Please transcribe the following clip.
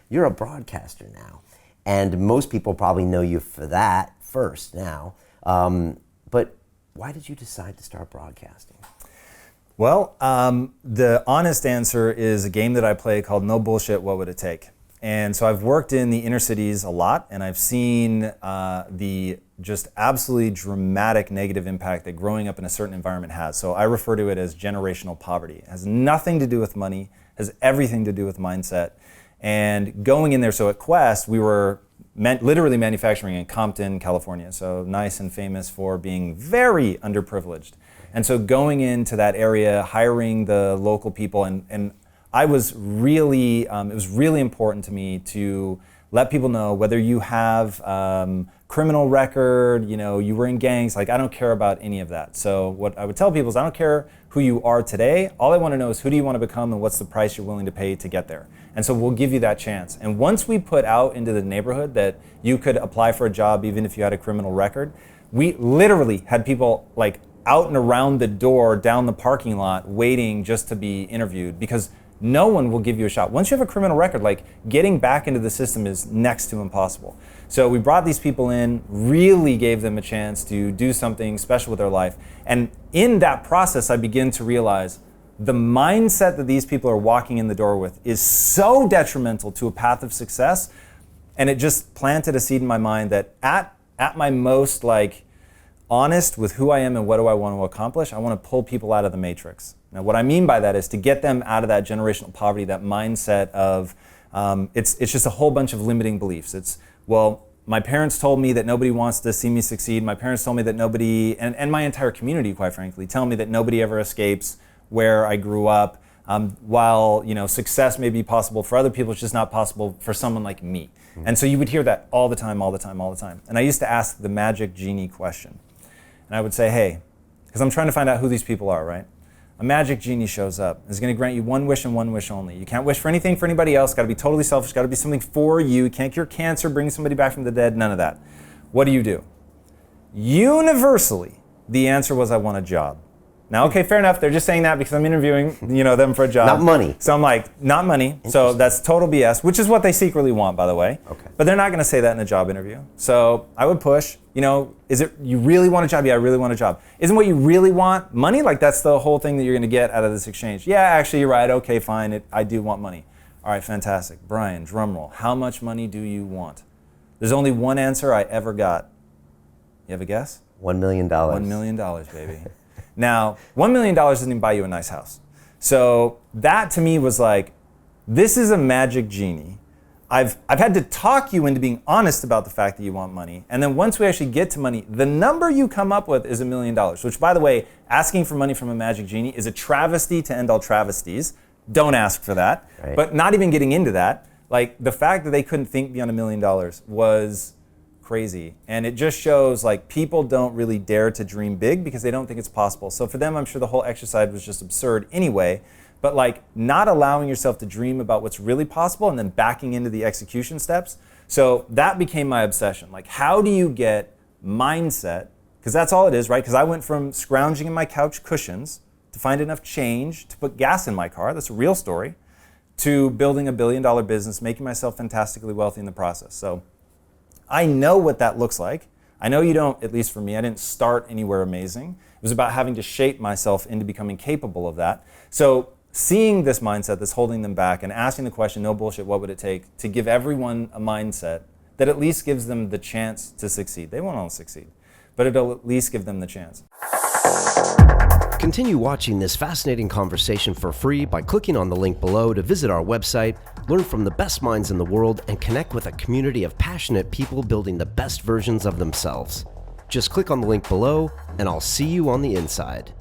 you're a broadcaster now. And most people probably know you for that first now. But why did you decide to start broadcasting? Well, the honest answer is a game that I play called No Bullshit, What Would It Take? And so I've worked in the inner cities a lot, and I've seen the just absolutely dramatic negative impact that growing up in a certain environment has. So I refer to it as generational poverty. It has nothing to do with money, has everything to do with mindset. And going in there, so at Quest, we were literally manufacturing in Compton, California. So nice and famous for being very underprivileged. And so going into that area, hiring the local people, and I was really, it was really important to me to let people know whether you have criminal record, you were in gangs, like I don't care about any of that. So what I would tell people is I don't care who you are today. All I want to know is who do you want to become and what's the price you're willing to pay to get there. And so we'll give you that chance. And once we put out into the neighborhood that you could apply for a job even if you had a criminal record, we literally had people like out and around the door, down the parking lot, waiting just to be interviewed because no one will give you a shot. Once you have a criminal record, like getting back into the system is next to impossible. So we brought these people in, really gave them a chance to do something special with their life. And in that process, I begin to realize the mindset that these people are walking in the door with is so detrimental to a path of success. And it just planted a seed in my mind that at my most like honest with who I am and what do I want to accomplish, I want to pull people out of the matrix. Now, what I mean by that is to get them out of that generational poverty, that mindset of, it's just a whole bunch of limiting beliefs. It's, well, my parents told me that nobody wants to see me succeed. My parents told me that nobody, and my entire community, quite frankly, tell me that nobody ever escapes where I grew up. While success may be possible for other people, it's just not possible for someone like me. Mm-hmm. And so you would hear that all the time. And I used to ask the magic genie question. And I would say, hey, because I'm trying to find out who these people are, right? A magic genie shows up. It's going to grant you one wish and one wish only. You can't wish for anything for anybody else. Got to be totally selfish. Got to be something for you. You can't cure cancer, bring somebody back from the dead, none of that. What do? Universally, the answer was I want a job. Now, okay, fair enough. They're just saying that because I'm interviewing, them for a job. Not money. So I'm like, not money. So that's total BS, which is what they secretly want, by the way. Okay. But they're not going to say that in a job interview. So I would push, is it you really want a job? Yeah, I really want a job. Isn't what you really want money? Like that's the whole thing that you're going to get out of this exchange. Yeah, actually, you're right. Okay, fine. I do want money. All right, fantastic. Brian, drum roll. How much money do you want? There's only one answer I ever got. You have a guess? $1 million. $1 million, baby. Now, $1 million doesn't even buy you a nice house. So that to me was like, this is a magic genie. I've had to talk you into being honest about the fact that you want money. And then once we actually get to money, the number you come up with is $1 million, which by the way, asking for money from a magic genie is a travesty to end all travesties. Don't ask for that. Right. But not even getting into that, like the fact that they couldn't think beyond $1 million was crazy. And it just shows like people don't really dare to dream big because they don't think it's possible. So for them, I'm sure the whole exercise was just absurd anyway, but like not allowing yourself to dream about what's really possible and then backing into the execution steps. So that became my obsession. Like how do you get mindset? Because that's all it is, right? Because I went from scrounging in my couch cushions to find enough change to put gas in my car. That's a real story. To building a $1 billion business, making myself fantastically wealthy in the process. So I know what that looks like. I know you don't, at least for me, I didn't start anywhere amazing. It was about having to shape myself into becoming capable of that. So seeing this mindset that's holding them back and asking the question, no bullshit, what would it take to give everyone a mindset that at least gives them the chance to succeed. They won't all succeed, but it'll at least give them the chance. Continue watching this fascinating conversation for free by clicking on the link below to visit our website, learn from the best minds in the world, and connect with a community of passionate people building the best versions of themselves. Just click on the link below, and I'll see you on the inside.